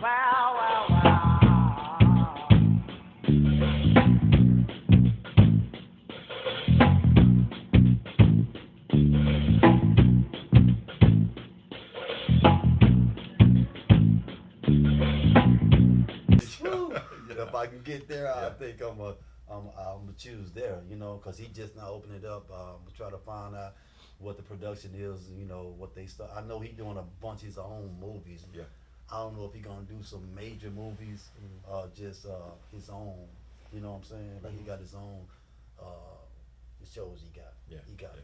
Wow, wow, wow. If I can get there, I think I'm gonna choose there. You know, because he just now opened it up. Try to find out what the production is. You know what they start. I know he doing a bunch of his own movies. Yeah. I don't know if he gonna do some major movies, just his own. You know what I'm saying? Like he got his own shows. He got. Yeah. He got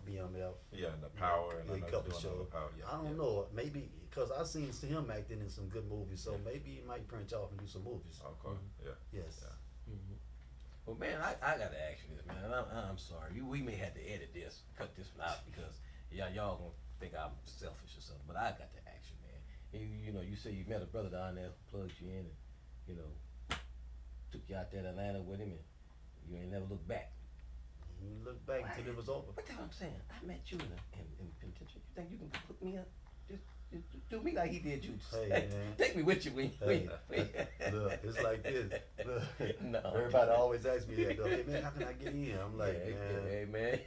BMF. Yeah, and the Power, and Yeah, I a know couple he's doing shows. the Power. Yeah, I don't know. Maybe because I seen him acting in some good movies, so maybe he might branch off and do some movies. Okay. Yeah. Yes. Yeah. Well, man, I gotta ask you this, man. I'm sorry. We may have to edit this, cut this one out because y'all gonna think I'm selfish or something. But I got to ask you, man. You know, you say you met a brother down there, plugged you in, and you know, took you out there to Atlanta with him, and you ain't never looked back. He looked back until it was over. What the hell I'm saying? I met you in penitentiary. You think you can hook me up? Just do me like he did you. Hey, man. Take me with you when Look, it's like this. Look, No. everybody always asks me that. Though. Hey man, how can I get in? I'm like, hey, man.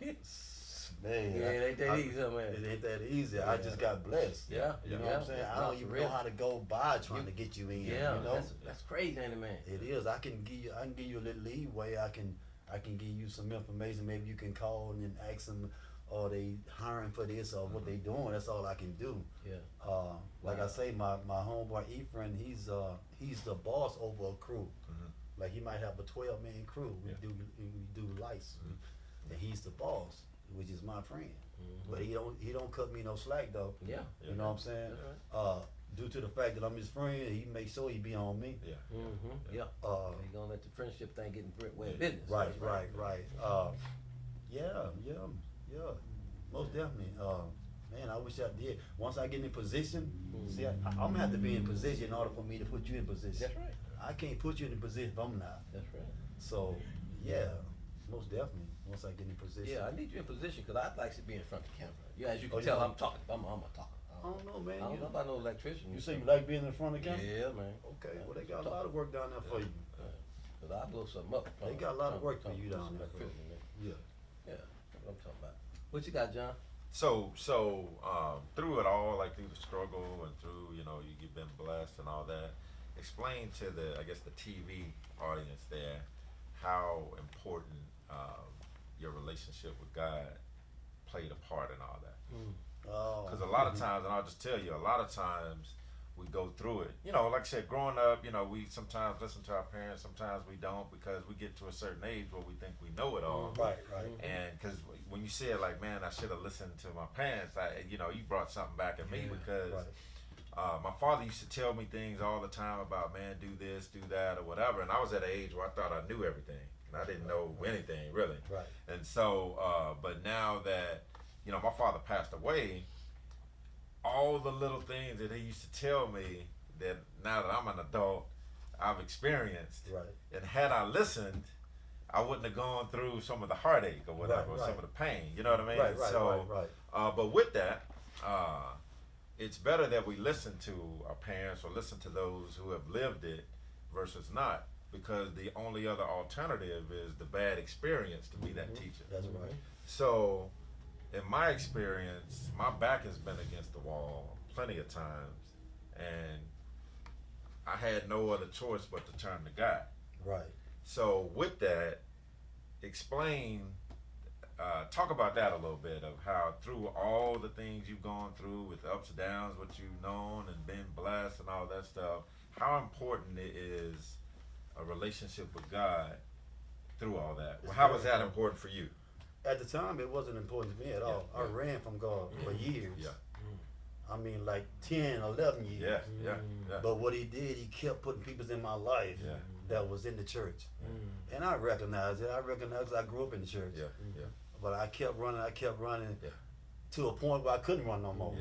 Man, Yeah, it ain't that easy, man. It ain't that easy. I just got blessed. Yeah, You know yeah, what I'm saying? yeah. I don't No, even for know real. how to go by trying to get you in. Yeah, You know? that's crazy, ain't it, man? It is. I can give you a little leeway. I can give you some information. Maybe you can call and ask them, are they hiring for this or what they doing? That's all I can do. Yeah. Like I say, my homeboy Efren, he's the boss over a crew. Mm-hmm. Like he might have a 12-man crew. We do lights, and he's the boss, which is my friend. Mm-hmm. But he don't cut me no slack though. Yeah. You know what I'm saying? Due to the fact that I'm his friend, he makes sure he be on me. Yeah. Mm-hmm. Yeah. You gonna let the friendship thing get in the way of Yeah. business. Right. Yeah. Most definitely. Man, I wish I did. Once I get in position, see, I'm gonna have to be in position in order for me to put you in position. That's right. I can't put you in a position if I'm not. That's right. So, yeah, most definitely. Once I get in position. Yeah, I need you in position because I'd like to be in front of the camera. Yeah, as you can Oh, tell, yeah. I'm talking. I'm a talker. I don't know, man. I don't know about no electrician. You say you like being in front of the camera? Yeah, man. Okay, well they got a lot of work down there for you. Cause I blow something up. They got a lot of work for you down there, bro. Electrician, man. Yeah. Yeah, that's what I'm talking about. What you got, John? So through it all, like through the struggle and through, you know, you've been blessed and all that. Explain to the TV audience there how important your relationship with God played a part in all that. Because a lot of times, and I'll just tell you, a lot of times we go through it. You know, like I said, growing up, you know, we sometimes listen to our parents, sometimes we don't, because we get to a certain age where we think we know it all. Right. And because when you said like, man, I should have listened to my parents, you brought something back at me because my father used to tell me things all the time about, man, do this, do that, or whatever. And I was at an age where I thought I knew everything, and I didn't know anything really. Right. And so, but now that my father passed away, all the little things that he used to tell me that now that I'm an adult, I've experienced. Right. And had I listened, I wouldn't have gone through some of the heartache or whatever, or some of the pain. You know what I mean? Right. But with that, it's better that we listen to our parents or listen to those who have lived it versus not, because the only other alternative is the bad experience to be that teacher. That's right. So, in my experience, my back has been against the wall plenty of times, and I had no other choice but to turn to God. Right. So with that, talk about that a little bit of how through all the things you've gone through with the ups and downs, what you've known and been blessed and all that stuff, how important it is a relationship with God through all that. Well, how was that important for you? At the time, it wasn't important to me at all. I ran from God for years. Yeah. I mean, like 10, 11 years. Yeah. But what he did, he kept putting people in my life that was in the church. And I recognized it. I recognized I grew up in the church. Yeah. But I kept running to a point where I couldn't run no more.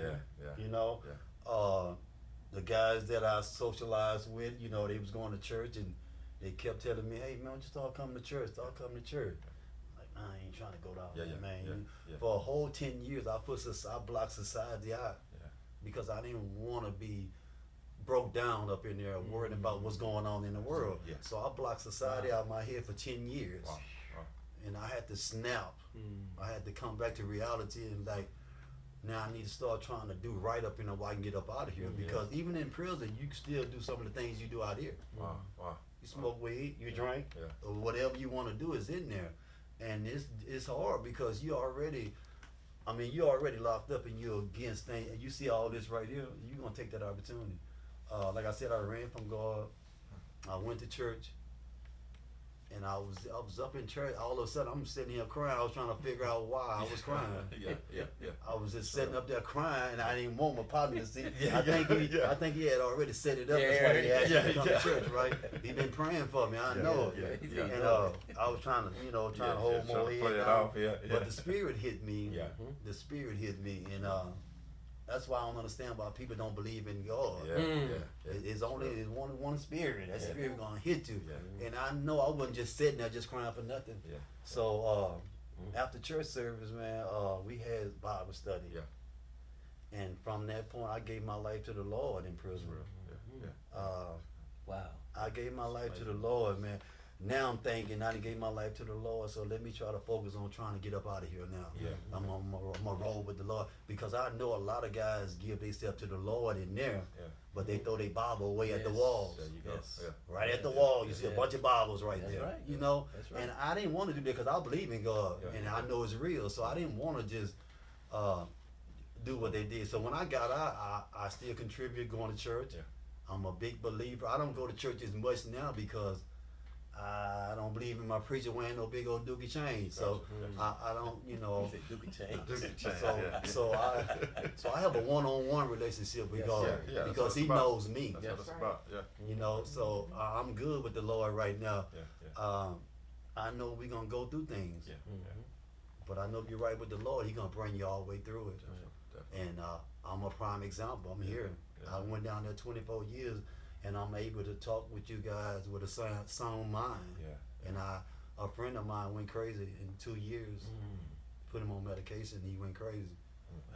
You know? The guys that I socialized with, they was going to church and they kept telling me, hey, man, why don't you start coming to church? Start coming to church. I ain't trying to go down there, man. For a whole 10 years, I blocked society out because I didn't want to be broke down up in there, worrying about what's going on in the world. Yeah. So I blocked society out of my head for 10 years. Wow. Wow. And I had to snap. I had to come back to reality and like, now I need to start trying to do right up in there while I can get up out of here. Because even in prison, you can still do some of the things you do out here. Wow. Wow. You smoke weed, you drink, Yeah. or whatever you want to do is in there. And it's hard because you're already locked up and you're against things. And you see all this right here, you're going to take that opportunity. Like I said, I ran from God. I went to church. And I was up in church. All of a sudden, I'm sitting here crying. I was trying to figure out why I was crying. Yeah. I was just sitting up there crying, and I didn't want my partner to see. Yeah, I think he had already set it up. That's why he asked me to come to church, right? He been praying for me. I know. Yeah. And I was trying to hold my head play it down. off, But the Spirit hit me. Yeah. The Spirit hit me, and that's why I don't understand why people don't believe in God. It's only one Spirit. That Spirit gonna hit you. And I know I wasn't just sitting there just crying for nothing. So after church service, man, we had Bible study. And from that point, I gave my life to the Lord in prison. Wow. I gave my life to the Lord, man. Now I'm thinking I done gave my life to the Lord, so let me try to focus on trying to get up out of here now. I'm on my roll with the Lord, because I know a lot of guys give themselves to the Lord in there, but they throw their Bible away at the walls. There you go. Right at the wall, you see a bunch of Bibles right That's there. right. You know, That's right. and I didn't want to do that because I believe in God and I know it's real, so I didn't want to just do what they did. So when I got out, I still contribute going to church. I'm a big believer. I don't go to church as much now because I don't believe in my preacher wearing no big old dookie chain. So I don't, You say dookie chain. So I have a one-on-one relationship with God because He knows me. That's what it's about. You know, so I'm good with the Lord right now. I know we're gonna go through things, but I know if you're right with the Lord, He's gonna bring you all the way through it. And I'm a prime example. I'm here. I went down there 24 years. And I'm able to talk with you guys with a sound mind. And a friend of mine went crazy in 2 years. Put him on medication, he went crazy.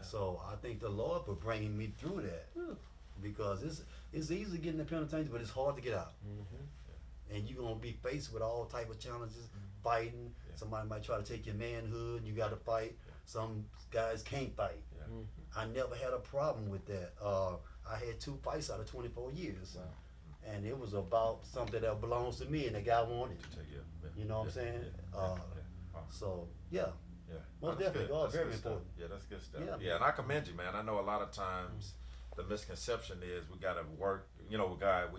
So I thank the Lord for bringing me through that, because it's easy to get in the penitentiary, but it's hard to get out. And you're gonna be faced with all type of challenges, fighting. Somebody might try to take your manhood, you got to fight. Some guys can't fight. I never had a problem with that. I had 2 fights out of 24 years. And it was about something that belongs to me and the guy wanted. You know what I'm saying? So, most definitely, God very important. That's good stuff. And I commend you, man. I know a lot of times the misconception is we gotta work, we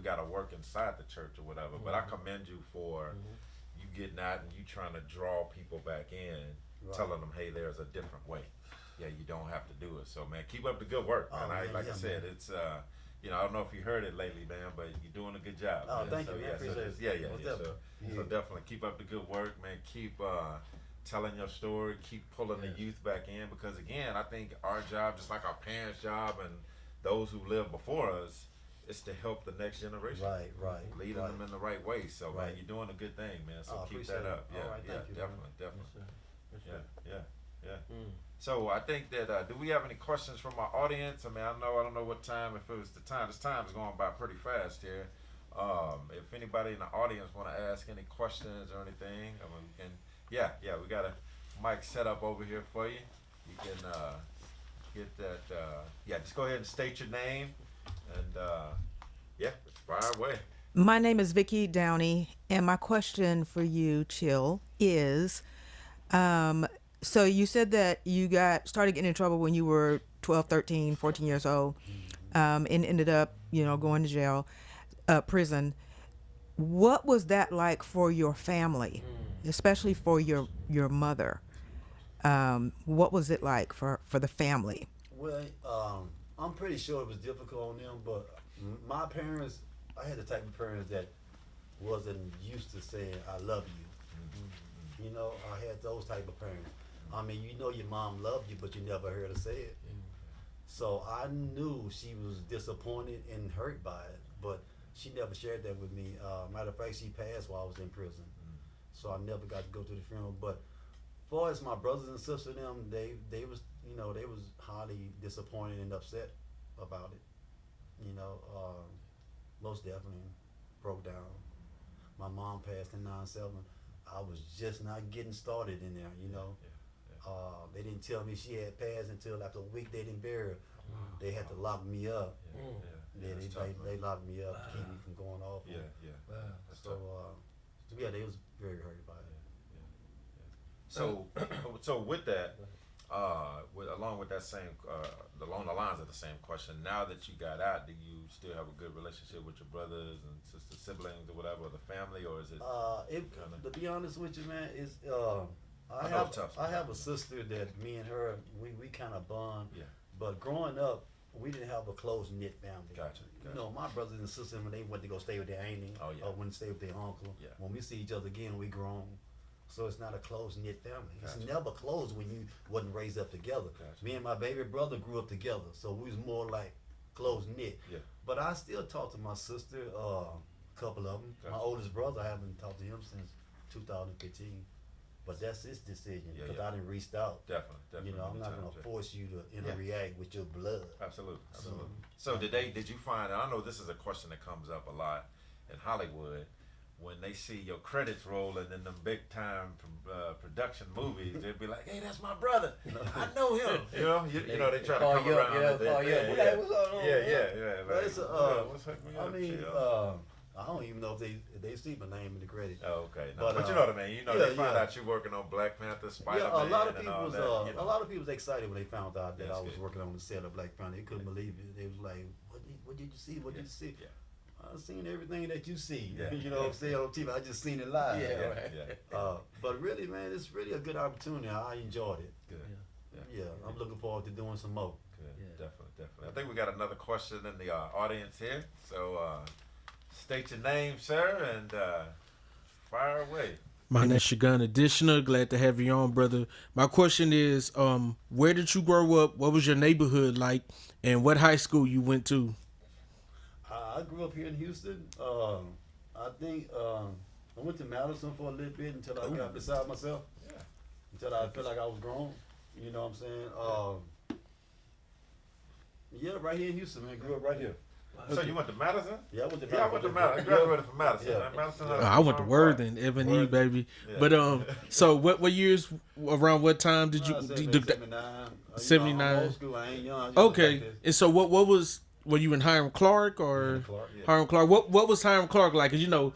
gotta work inside the church or whatever. But I commend you for you getting out and you trying to draw people back in, telling them, hey, there's a different way. You don't have to do it. So, man, keep up the good work, man. Like I said, it's I don't know if you heard it lately, man, but you're doing a good job. Oh, man. thank you, man. Appreciate it. So definitely keep up the good work, man. Keep telling your story. Keep pulling the youth back in, because again, I think our job, just like our parents' job and those who lived before us, is to help the next generation. Right. Leading them in the right way. So, man, you're doing a good thing, man. So keep that up. All right, thank you, Definitely. So I think that do we have any questions from our audience? I mean, I don't know what time. If it was the time, this time is going by pretty fast here. If anybody in the audience want to ask any questions or anything, I mean, we got a mic set up over here for you. You can get that. Just go ahead and state your name and fire away. My name is Vicki Downey, and my question for you, Chill, is, so you said that you started getting in trouble when you were 12, 13, 14 years old, and ended up, going to jail, prison. What was that like for your family, especially for your mother? What was it like for the family? Well, I'm pretty sure it was difficult on them, but my parents, I had the type of parents that wasn't used to saying, I love you. I had those type of parents. I mean, your mom loved you, but you never heard her say it. So I knew she was disappointed and hurt by it, but she never shared that with me. Matter of fact, she passed while I was in prison. So I never got to go to the funeral. But as far as my brothers and sisters, they was highly disappointed and upset about it. most definitely broke down. My mom passed in '97. I was just not getting started in there, you know. They didn't tell me she had passed until after a week they didn't bury her. They had to lock me up. They locked me up to keep me from going off. Wow. So yeah, they was very hurt about it. So with that, along with that same, along the lines of the same question, now that you got out, do you still have a good relationship with your brothers and sisters, siblings, or whatever, or the family, or is it? To be honest with you, man, it's I have a sister that me and her we kind of bond. Yeah. But growing up, we didn't have a close knit family. Gotcha. You know, my brothers and sisters when they went to go stay with their auntie, or when they stay with their uncle. Yeah. When we see each other again, we grown. So it's not a close knit family. Gotcha. It's never close when you wasn't raised up together. Gotcha. Me and my baby brother grew up together, so we was more like close knit. Yeah. But I still talk to my sister, a couple of them. Gotcha. My oldest brother, I haven't talked to him since 2015. But that's his decision because I didn't reached out. Definitely. You know, I'm not gonna force you to interact with your blood. Absolutely. So did you find? And I know this is a question that comes up a lot in Hollywood. When they see your credits rolling in them big time production movies, they'd be like, "Hey, that's my brother. I know him." You know, they try to come around. What's going on? Like, It's what's happening? I mean, I don't even know if they see my name in the credit. Oh, okay. No, But, but you know what I mean. You know, they find out you're working on Black Panther, Spider-Man, a lot of and all people's that. You know. a lot of people was excited when they found out that That's I was good. working on the set of Black Panther. They couldn't believe it. They was like, "What did you see? What did you see?" Yeah. I've seen everything that you see. Yeah. You know what I'm saying on TV. I just seen it live. Yeah. But really, man, it's really a good opportunity. I enjoyed it. Good. Yeah, I'm looking forward to doing some more. Good. Definitely. I think we got another question in the audience here. So state your name, sir, and fire away. My name's Shagun Additional. Glad to have you on, brother. My question is, where did you grow up? What was your neighborhood like? And what high school you went to? I grew up here in Houston. I think I went to Madison for a little bit until I got beside myself. Yeah. Until I felt like I was grown. You know what I'm saying? Yeah, right here in Houston, man. Grew up right here. So you went to Madison? Yeah, I went to Madison. Yeah, I went to Madison. I graduated from Madison. Yeah. Madison. I went to Worthing, Ebony, baby. Yeah. But so what years? Around what time did you? 79. 79. I'm old school. I ain't young. I just Okay, like this. and so what was? Were you in Hiram Clark or Clark, yeah. Hiram Clark? What was Hiram Clark like? 'Cause you know,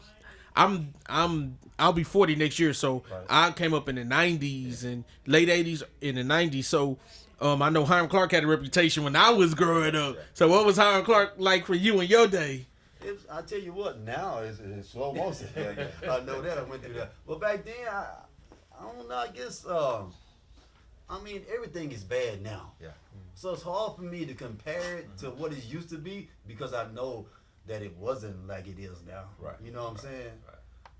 I'll be 40 next year, so Right. I came up in the 90s and late 80s in the 90s. So I know Hiram Clark had a reputation when I was growing up. So what was Hiram Clark like for you in your day? I tell you what, now it's slow motion. I know that. I went through that. But back then, I don't know. I guess I mean everything is bad now. Yeah. So it's hard for me to compare it to what it used to be because I know that it wasn't like it is now. Right. You know what I'm saying?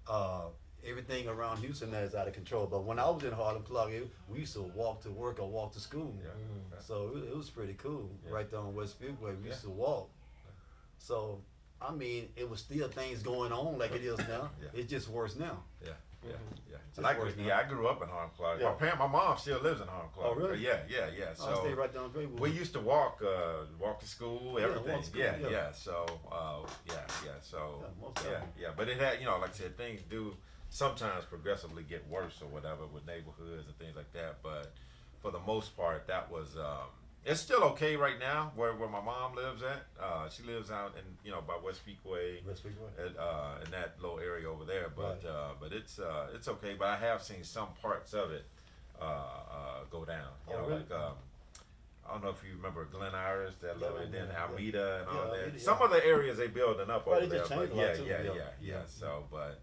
Right. Everything around Houston now is out of control. But when I was in Harlem Clark, we used to walk to work or walk to school. Yeah. So it was pretty cool. Yeah. Right there on West Fieldway, we used to walk. So I mean, it was still things going on like it is now. Yeah. It's just worse now. Yeah. Just And worse now. I grew up in Harlem Clark. Yeah. My mom still lives in Harlem Clark. Oh, really? Yeah. I stay So right down the street. we used to walk to school, everything. walk to school, Yeah. yeah. So So most definitely. But it had, like I said, things do sometimes progressively get worse or whatever with neighborhoods and things like that. But for the most part, that was it's still okay right now where my mom lives at. She lives out in by West Peakway. West Fieldway. In that little area over there, but Right. but it's okay. But I have seen some parts of it go down. Really? Like I don't know if you remember Glen Iris, that little, and then yeah. Almeida and all Yeah, that. Almeida, Some yeah. of the areas they building up Right, over it there, just but changed a lot too, yeah. yeah. So, but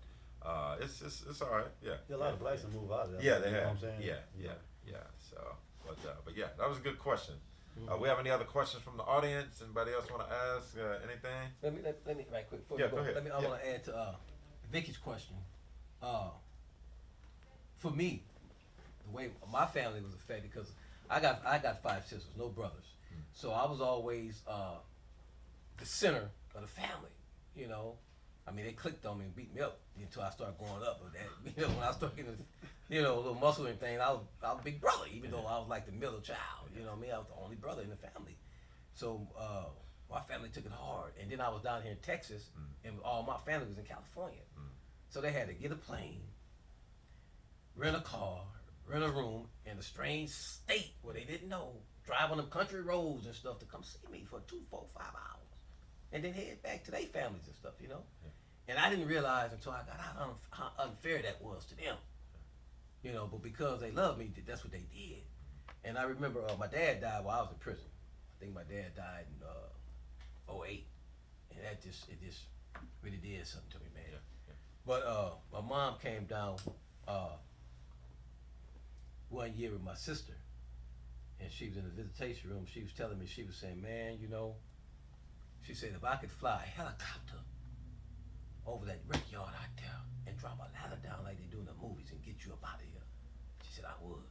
it's all right. Yeah. A lot of blacks have moved out of there. Yeah, they you know have. what I'm saying? Yeah. So, but yeah, that was a good question. We have any other questions from the audience? Anybody else want to ask anything? Let me right quick before Yeah, you go. go ahead. I want to add to Vicky's question. For me, the way my family was affected because I got 5 sisters, no brothers, so I was always the center of the family. I mean, they clicked on me and beat me up until I started growing up. But that, when I started getting, a little muscle and thing, I was a big brother, even though I was like the middle child. You know what I mean? I was the only brother in the family. So my family took it hard. And then I was down here in Texas, and all my family was in California. So they had to get a plane, rent a car, rent a room in a strange state where they didn't know, drive on them country roads and stuff to come see me for 2, 4, 5 hours. And then head back to their families and stuff, you know? And I didn't realize until I got out how unfair that was to them. You know, but because they loved me, that's what they did. And I remember my dad died while I was in prison. I think my dad died in 2008. And it just really did something to me, man. But my mom came down one year with my sister, and she was in the visitation room. She was telling me, she was saying, man, you know, she said, if I could fly a helicopter over that brickyard out there and drop a ladder down like they do in the movies and get you up out of here, she said, I would.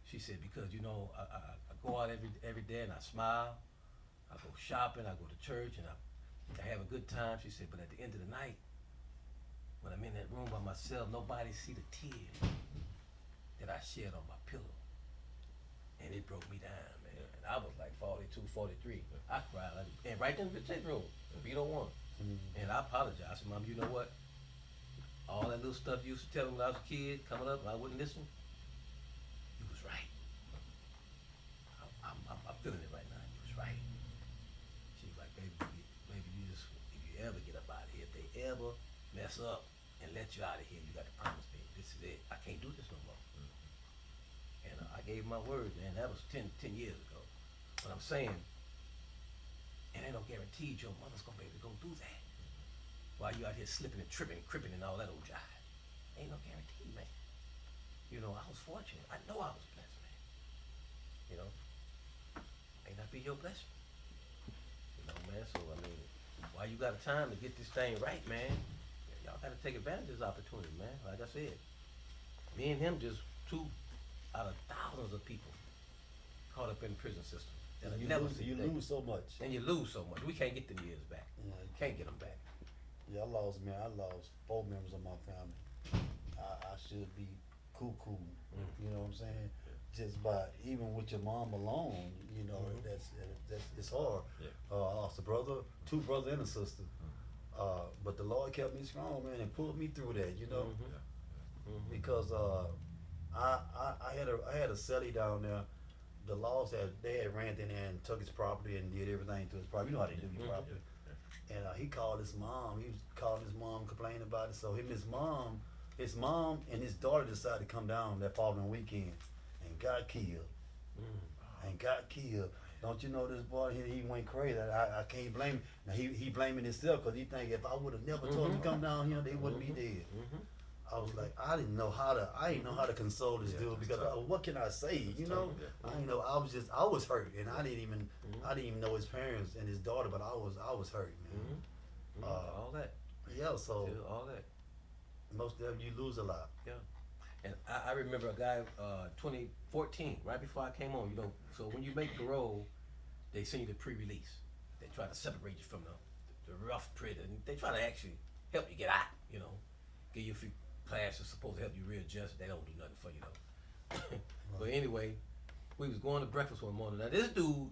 She said, because, you know, I go out every day and I smile, I go shopping, I go to church, and I have a good time. She said, but at the end of the night, when I'm in that room by myself, nobody see the tears that I shed on my pillow. And it broke me down, man. And I was like 42, 43. I cried. And right in the visitation room, B01. And I apologized. I said, Mom, you know what? All that little stuff you used to tell me when I was a kid, coming up, and I wouldn't listen, you was right. I'm feeling it right now. You was right. She was like, baby, you just, if you ever get up out of here, if they ever mess up and let you out of here, you got to promise me, this is it. I can't do this no more. And I gave my word, man. That was 10 years ago. But I'm saying, and ain't no guarantee your mother's gonna be able to go do that while you out here slipping and tripping, cripping and all that old jive. Ain't no guarantee, man. You know, I was fortunate. I know I was blessed, man. You know, may not be your blessing. You know, man. So I mean, while you got time to get this thing right, man, y'all gotta take advantage of this opportunity, man. Like I said, me and him just 2 out of thousands of people caught up in the prison system. And you lose so much. And you lose so much. We can't get them years back. Yeah. Can't get them back. Yeah, I lost 4 members of my family. I should be cool. You know what I'm saying? Just by even with your mom alone, you know, that's it's hard. I lost a brother, 2 brothers and a sister. But the Lord kept me strong, man, and pulled me through that, you know. Because I had a cellie down there. The laws they had ran in there and took his property and did everything to his property. You know how they do your property. And he called his mom. He was calling his mom, complaining about it. So his mom and his daughter decided to come down that following weekend and got killed. Don't you know this boy? He went crazy. I can't blame him. Now he blaming himself because he think if I would have never told him to come down here, they wouldn't be dead. I was like, I didn't know how to console this dude because what can I say? You know, I didn't know. I was hurt, and I didn't even know his parents and his daughter, but I was hurt, man. All that. Yeah, so all that. Most of them you lose a lot. Yeah. And I remember a guy, 2014, right before I came on. You know, so when you make parole, they send you the pre-release. They try to separate you from the rough prison. They try to actually help you get out. You know, give you a few classes supposed to help you readjust. They don't do nothing for you though. But anyway, we was going to breakfast one morning. Now this dude,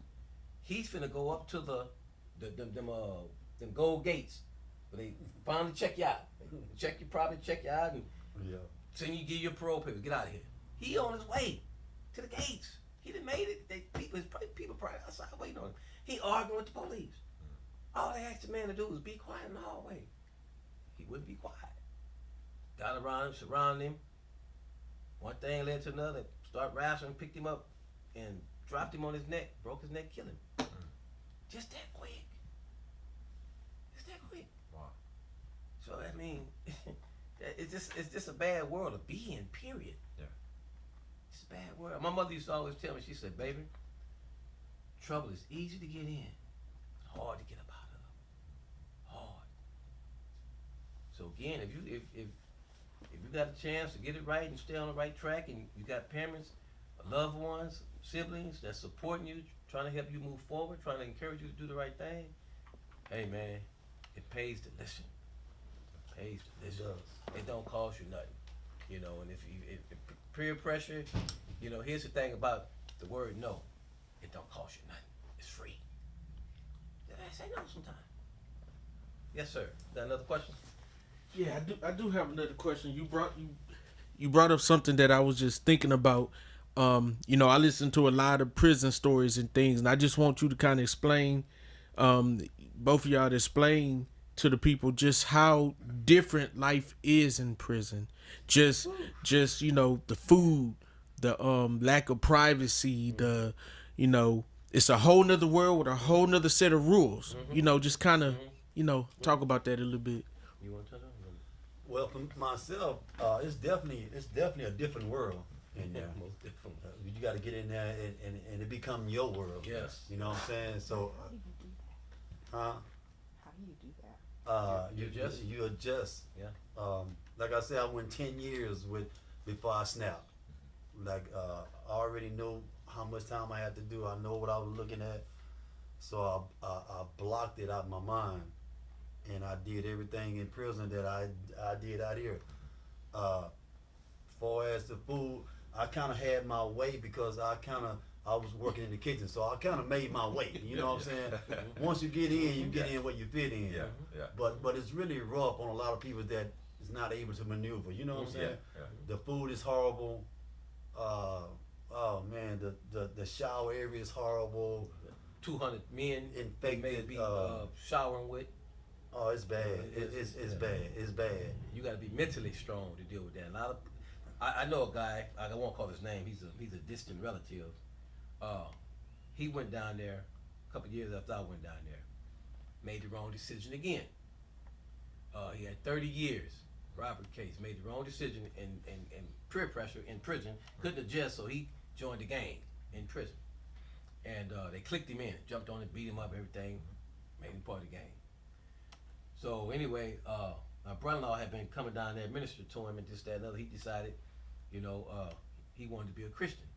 he's finna go up to them gold gates, where they finally check you out. They check your property, check you out, and send you, give you your parole papers. Get out of here. He on his way to the gates. He done made it. People probably outside waiting on him. He arguing with the police. All they asked the man to do was be quiet in the hallway. He wouldn't be quiet. Got around him, surrounded him. One thing led to another. Started wrestling, picked him up, and dropped him on his neck. Broke his neck, killed him. Just that quick. Just that quick. Wow. So I mean, it's just a bad world to be in. Period. Yeah. It's a bad world. My mother used to always tell me. She said, "Baby, trouble is easy to get in, but hard to get up out of. Hard." So again, if you got a chance to get it right and stay on the right track, and you got parents, loved ones, siblings that's supporting you, trying to help you move forward, trying to encourage you to do the right thing, hey man, it pays to listen. It pays to listen. It don't cost you nothing, you know. And if peer pressure, you know, here's the thing about the word no. It don't cost you nothing. It's free. gotta say no sometimes. Yes, sir. Got another question? Yeah, I do have another question. You brought up something that I was just thinking about. I listen to a lot of prison stories and things, and I just want you to kind of explain, both of y'all to explain to the people just how different life is in prison. Just the food, the lack of privacy, it's a whole nother world with a whole nother set of rules. Just kind of talk about that a little bit. You want to touch on? Well, for myself, it's definitely a different world. And Most different. you got to get in there and it become your world. Yes. You know what I'm saying? So, How do you do that? you adjust? You adjust. Yeah. Like I said, I went 10 years before I snapped. Like I already knew how much time I had to do. I know what I was looking at, so I blocked it out of my mind, and I did everything in prison that I did out here. Far as the food, I kind of had my way because I was working in the kitchen, so I kind of made my way. You know what I'm saying? Once you get in, you get in where you fit in. Yeah, yeah. But it's really rough on a lot of people that is not able to maneuver. You know what I'm saying? Yeah. The food is horrible. Oh man, the shower area is horrible. 200 men Infected, may be showering with. Oh, it's bad. It's bad. It's bad. You got to be mentally strong to deal with that. A lot of, I know a guy. I won't call his name. He's a distant relative. He went down there a couple years after I went down there. Made the wrong decision again. He had 30 years. Robert case, made the wrong decision and peer pressure in prison. Couldn't adjust, so he joined the gang in prison. And they clicked him in, jumped on him, beat him up, everything, made him part of the gang. So anyway, my brother-in-law had been coming down there, ministered to him and this, that, and other. He decided, he wanted to be a Christian.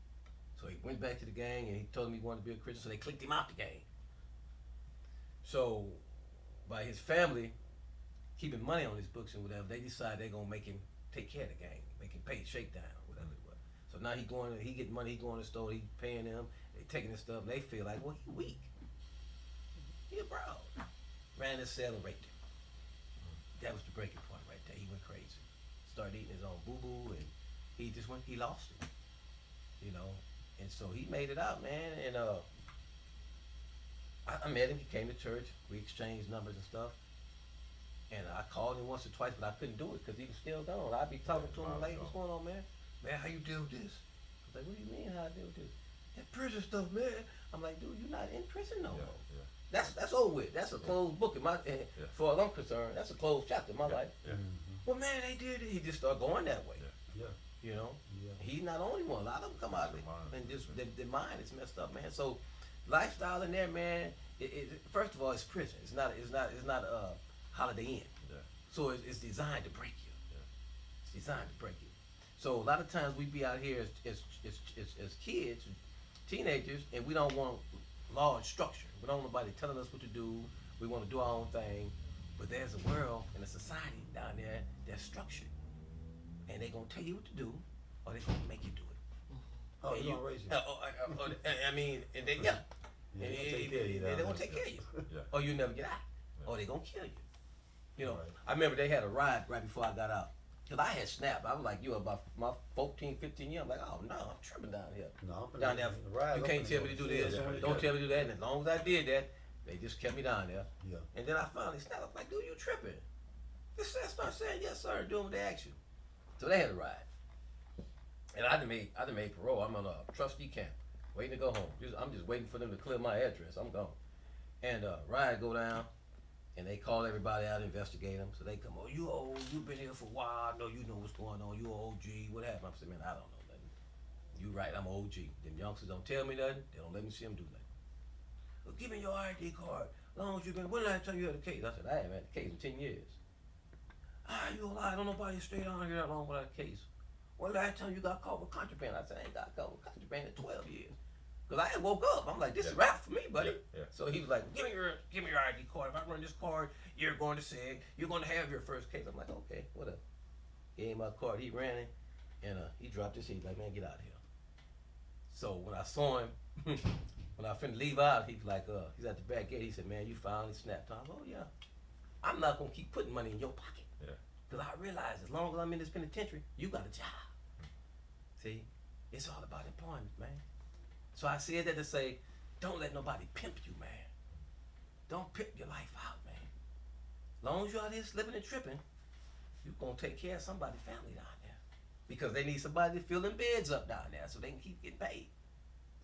So he went back to the gang and he told him he wanted to be a Christian, so they clicked him out the gang. So by his family keeping money on his books and whatever, they decided they're gonna make him take care of the gang, make him pay shakedown, whatever it was. So now he getting money, he going to the store, he paying them, they taking his stuff, and they feel like, well, he weak. He a bro. Ran his cell and raped him. That was the breaking point right there. He went crazy. Started eating his own boo-boo, and he lost it. And so he made it out, man, and I met him, he came to church, we exchanged numbers and stuff. And I called him once or twice, but I couldn't do it because he was still gone. I'd be talking to him like, what's going on, man? Man, how you deal with this? I was like, what do you mean how I deal with this? That prison stuff, man. I'm like, dude, you're not in prison no more. Yeah. That's over with. That's a closed book in my, as far as I'm concerned, that's a closed chapter in my life. Yeah. Well, man, they did it. He just started going that way. Yeah. He's not the only one. A lot of them come out of it. And just, their mind is messed up, man. So, lifestyle in there, man, first of all, it's prison. It's not Holiday Inn. Yeah. So it's designed to break you. Yeah. It's designed to break you. So a lot of times we be out here as kids, teenagers, and we don't want law and structure. We don't want nobody telling us what to do. We want to do our own thing. But there's a world and a society down there that's structured. And they're going to tell you what to do, or they're going to make you do it. Oh, they're going to raise you. And they, they're going to take care of you. Yeah. Or you never get out. Yeah. Or they're going to kill you. Right. I remember they had a ride right before I got out. Because I had snapped. I was like, about my 14, 15 years. I'm like, oh, no, I'm tripping down here. No, down there. You can't tell me to do this. Don't tell me to do that. And as long as I did that, they just kept me down there. Yeah. And then I finally snapped. I was like, dude, you tripping. Just start saying, yes, sir, doing what they ask you. So they had a ride. And I done made parole. I'm on a trustee camp, waiting to go home. I'm just waiting for them to clear my address. I'm gone. And ride go down. And they call everybody out, investigate them. So they come, oh, you old, you been here for a while. I know you know what's going on. You OG. What happened? I said, man, I don't know nothing. You right, I'm OG. Them youngsters don't tell me nothing. They don't let me see them do nothing. Well, give me your ID card. As long as you been, when last time you had a case? I said, I haven't had a case in 10 years. You a lie. Don't nobody stay down here that long without a case. When last time you got caught with contraband? I said, I ain't got caught with contraband in 12 years. Because I had woke up. I'm like, this is rap for me, buddy. Yeah. So he was like, give me your ID card. If I run this card, you're going to say, you're going to have your first case. I'm like, okay, whatever. Gave him my card. He ran it, and he dropped his heat. Like, man, get out of here. So when I saw him, when I finna leave out, he was like, he's at the back gate. He said, man, you finally snapped. I was, oh yeah. I'm not gonna keep putting money in your pocket. Yeah. Cause I realize as long as I'm in this penitentiary, you got a job. See, it's all about employment, man. So I said that to say, don't let nobody pimp you, man. Don't pimp your life out, man. As long as you out here slipping and tripping, you gonna take care of somebody's family down there. Because they need somebody to fill them beds up down there so they can keep getting paid.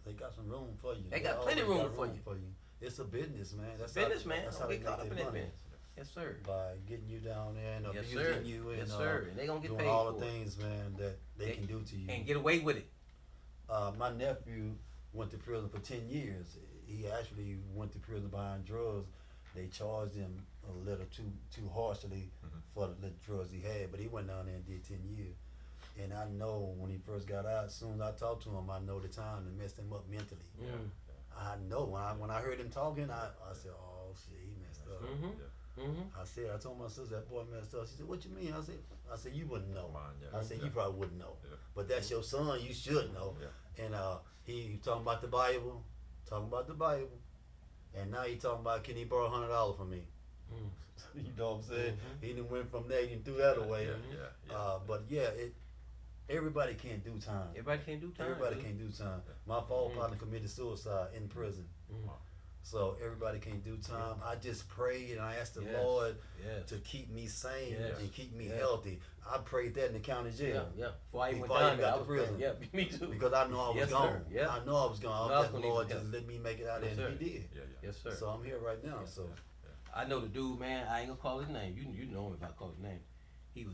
They got some room for you. They got plenty always room got for you. It's a business, man. That's Business, how, man. That's how Don't they get caught make up in their that money. business. Yes, sir. By getting you down there and Yes, abusing sir. you and Yes, sir. And they gonna get doing paid all for the it. things, man, that they can do to you. And get away with it. My nephew went to prison for 10 years. He actually went to prison behind drugs. They charged him a little too harshly for the drugs he had, but he went down there and did 10 years. And I know when he first got out, as soon as I talked to him, I know the time that messed him up mentally. Mm. I know when I heard him talking, I said, oh shit, he messed up. I told my sister, that boy messed up. She said, what you mean? I said, you wouldn't know. I said, you probably wouldn't know. Yeah. But that's your son, you should know. Yeah. And he talking about the Bible, and now he talking about, can he borrow $100 from me? You know what I'm saying? He done went from there and threw that away. But yeah, everybody can't do time. Everybody can't do time. Everybody dude. can't do time. My fall partner committed suicide in prison. So everybody can't do time. I just prayed and I asked the Lord to keep me sane and keep me healthy. I prayed that in the county jail. Yeah. Before I even went Before I down even there, got I to was prison. praying. Yeah, me too. Because I know I was Yes, gone. sir. Yeah. I know I was gone. No, I I was was the Lord gonna just let me make it out Yes, there, sir. and He did. Yes, sir. So I'm here right now. So I know the dude, man. I ain't gonna call his name. You know him if I call his name. He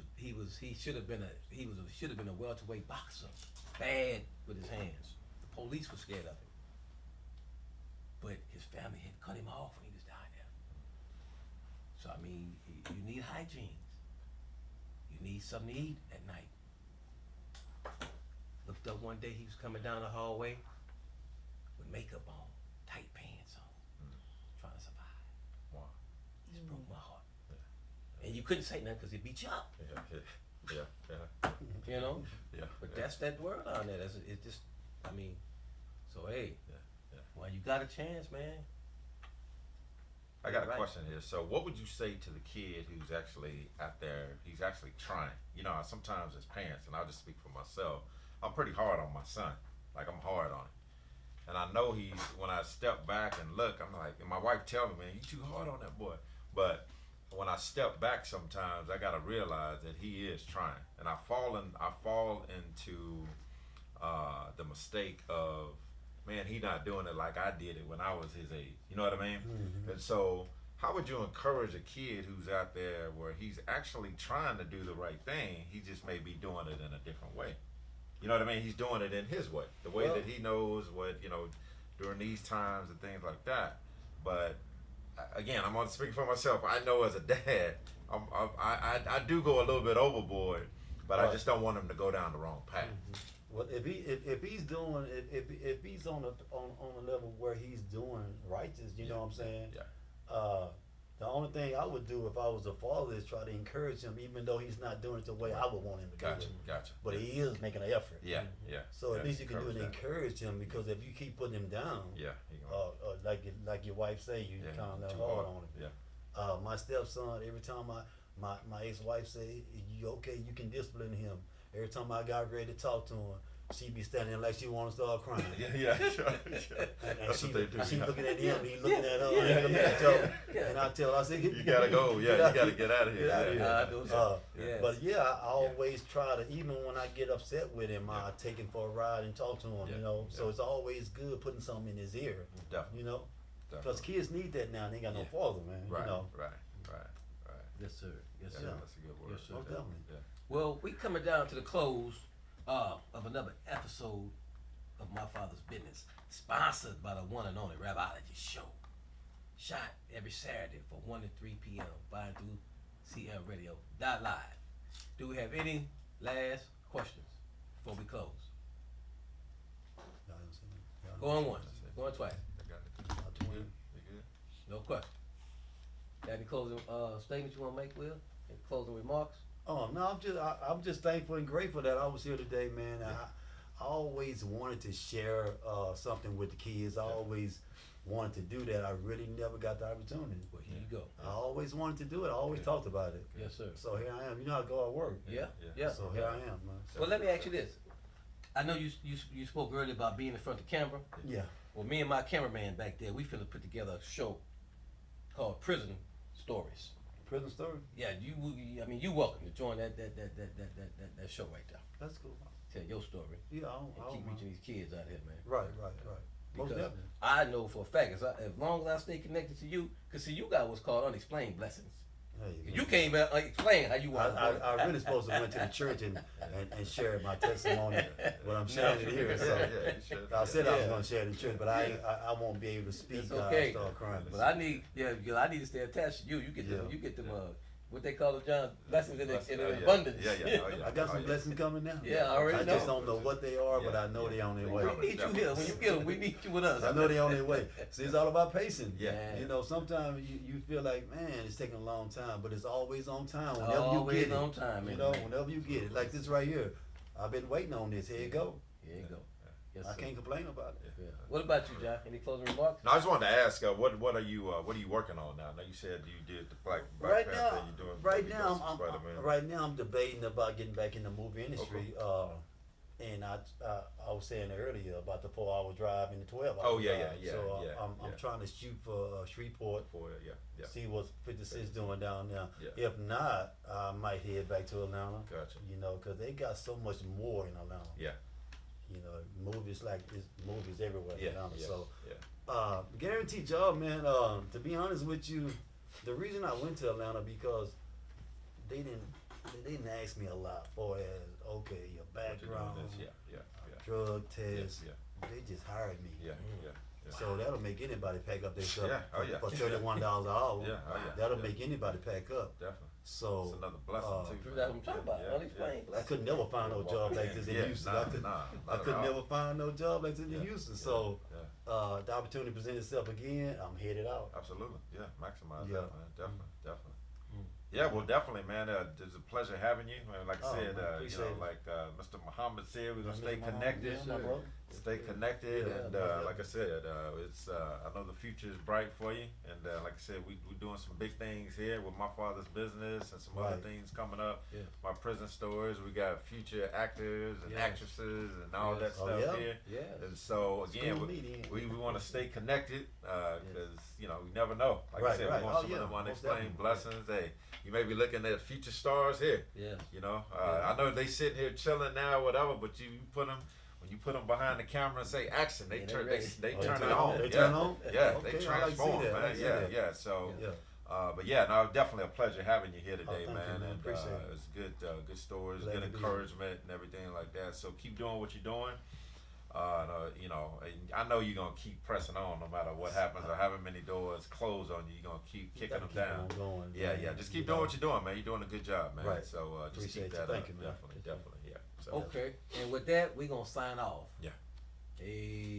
should have been a welterweight boxer. Bad with his hands. The police were scared of him. But his family had cut him off when he was down there. So I mean, you need hygiene. You need something to eat at night. Looked up one day, he was coming down the hallway with makeup on, tight pants on, trying to survive. Wow. Just broke my heart. And you couldn't say nothing because he beat you up. Yeah. You know? Yeah. But that's that world down there. It's just, I mean, so hey, Yeah. well, you got a chance, man. I got a Right. question here. So what would you say to the kid who's actually out there, he's actually trying? You know, sometimes as parents, and I'll just speak for myself, I'm pretty hard on my son. Like, I'm hard on him. And I know when I step back and look, I'm like, and my wife tell me, man, you too hard on that boy. But when I step back sometimes, I gotta realize that he is trying. And I fall into the mistake of, man, he not doing it like I did it when I was his age. You know what I mean? And so how would you encourage a kid who's out there where he's actually trying to do the right thing, he just may be doing it in a different way? You know what I mean? He's doing it in his way, the way that he knows what, during these times and things like that. But again, I'm on speaking for myself. I know as a dad, I do go a little bit overboard, but I just don't want him to go down the wrong path. Well, if he's on a level where he's doing righteous, you know what I'm saying? Yeah. The only thing I would do if I was a father is try to encourage him, even though he's not doing it the way I would want him to do it. Gotcha. But he is making an effort. Yeah. So at least you can do it and encourage encourage him, because if you keep putting him down, that. Yeah. He gonna, like your wife say, you kind of too hard hard. on him. Yeah. My stepson, every time my ex-wife say, you okay, you can discipline him. Every time I got ready to talk to him, she be standing there like she want to start crying. Yeah. And That's she, what they do. she looking at him, he looking at her. And I tell her, I say, You gotta go. Yeah, you gotta get out of here. Get out of here. Yes. But yeah, I always try to, even when I get upset with him, I take him for a ride and talk to him, So it's always good putting something in his ear, Definitely. Because kids need that now, and they got no father, man, Right. Right. Yes, sir. Yes, Yeah, sir. that's a good word. Yes, sir. Most definitely. Yeah. Well, we coming down to the close of another episode of My Father's Business, sponsored by the one and only Rapology Show. Shot every Saturday from 1 to 3 p.m. by and through CLRadio.live. Do we have any last questions before we close? Going once, going twice. I got it. You good? You good? No question. Got any closing statements you want to make, Will? Any closing remarks? Oh no, I'm just thankful and grateful that I was here today, man. I always wanted to share something with the kids. I always wanted to do that. I really never got the opportunity. Well, here you go. I always wanted to do it. I always talked about it. Yes, sir. So here I am. You know how to go at work. Yeah. So here I am, man. Well, let me ask you this. I know you spoke earlier about being in front of the camera. Yeah. Well, me and my cameraman back there, we finna put together a show called Prison Stories. Prison story. Yeah, you welcome to join that show right there. That's cool. Tell your story. Yeah, I And don't keep mind. reaching these kids out here, man. Right. Most Because definitely. I know for a fact, as long as I stay connected to you, because see, you got what's called unexplained blessings. Hey, You can't even explain how you want I really supposed to went to the church and share my testimony, but I'm sharing it here. So I said I was going to share it in church, but I won't be able to speak. It's okay. I start crying. But I need to stay attached to you. You get them what they call it, John, blessings in abundance. I got some blessings coming now. Yeah, I already I know. just don't know what they are, but I know they're on their way. We need you here. When you get them, we need you with us. I know they're on their way. See, it's all about patience. Yeah. You know, sometimes you feel like, man, it's taking a long time, but it's always on time. Whenever Always you get it. on time, You man. know, whenever you get it. Like this right here. I've been waiting on this. Here you go. Here you go. Yes, I sir. can't complain about it. Yeah. What about you, John? Any closing remarks? No, I just wanted to ask, what are you working on now? I know you said you did the Black Right Panther. now, You're doing right you now, got some Spider-Man. right now, I'm debating about getting back in the movie industry. And I was saying earlier about the 4-hour drive and the 12-hour Oh, yeah, drive. yeah, So yeah, I'm yeah. trying to shoot for Shreveport. Yeah. See what 56 doing down there. Yeah. If not, I might head back to Atlanta. Gotcha. You know, because they got so much more in Atlanta. Yeah. You know, movies like this, movies everywhere in Atlanta. Yeah. So, yeah. guaranteed job, man. To be honest with you, the reason I went to Atlanta because they didn't ask me a lot for as okay your What you're doing background, is, yeah. drug test. Yeah. They just hired me. Yeah. So that'll make anybody pack up their stuff Yeah. Oh, yeah. for $31 an hour. Yeah. Oh, yeah. That'll Yeah. make anybody pack up. Definitely. So It's another blessing too. That's what I'm talking about. Yeah. Unexplained I blessings. could never find no job like this in Houston. I could not at never all. find no job like this in Houston. So Yeah. the opportunity presents itself again. I'm headed out. Absolutely. Yeah. Maximize Yeah. that, man. Definitely. Yeah, well, definitely, man. It's a pleasure having you. Like I said, man, appreciate it. like Mr. Muhammad said, we're gonna Mr. stay Muhammad, connected. yes, my brother. Stay connected, Yeah, and yeah. like I said, it's I know the future is bright for you, and like I said, we're doing some big things here with my father's business and some other Right. things coming up. Yeah. My prison stories, we got future actors and Yes. actresses and all that Yes. stuff Oh, yeah? here. Yes. And so again, School meeting. we want to stay connected because you know we never know. Like I Right, said, right. we want Oh, some yeah, of the most unexplained definitely. blessings. Hey, you may be looking at future stars here. Yeah. You know, Yeah. I know they sitting here chilling now, or whatever. But you put them when you put them behind the camera and say action, they Yeah, turn they they, ready. they Oh, turn they it turn on. on? They Yeah. turn on? Yeah, Okay, I they like to see transform, that. I like man. to see Yeah, that. yeah. So, Yeah. but yeah, no, definitely a pleasure having you here today, thank you, man. man. And Appreciate it. it's good stories, Glad good to be here. encouragement, and everything like that. So keep doing what you're doing. You know, and I know you're gonna keep pressing on no matter what happens or however many doors close on you. You're gonna keep kicking them Keep down. on going, Yeah, man. yeah. Just keep You doing know. what you're doing, man. You're doing a good job, man. Right. So just Appreciate keep you. that Thank up. you, man. Definitely, yeah. So Okay. And with that, we're gonna sign off. yeah. Hey.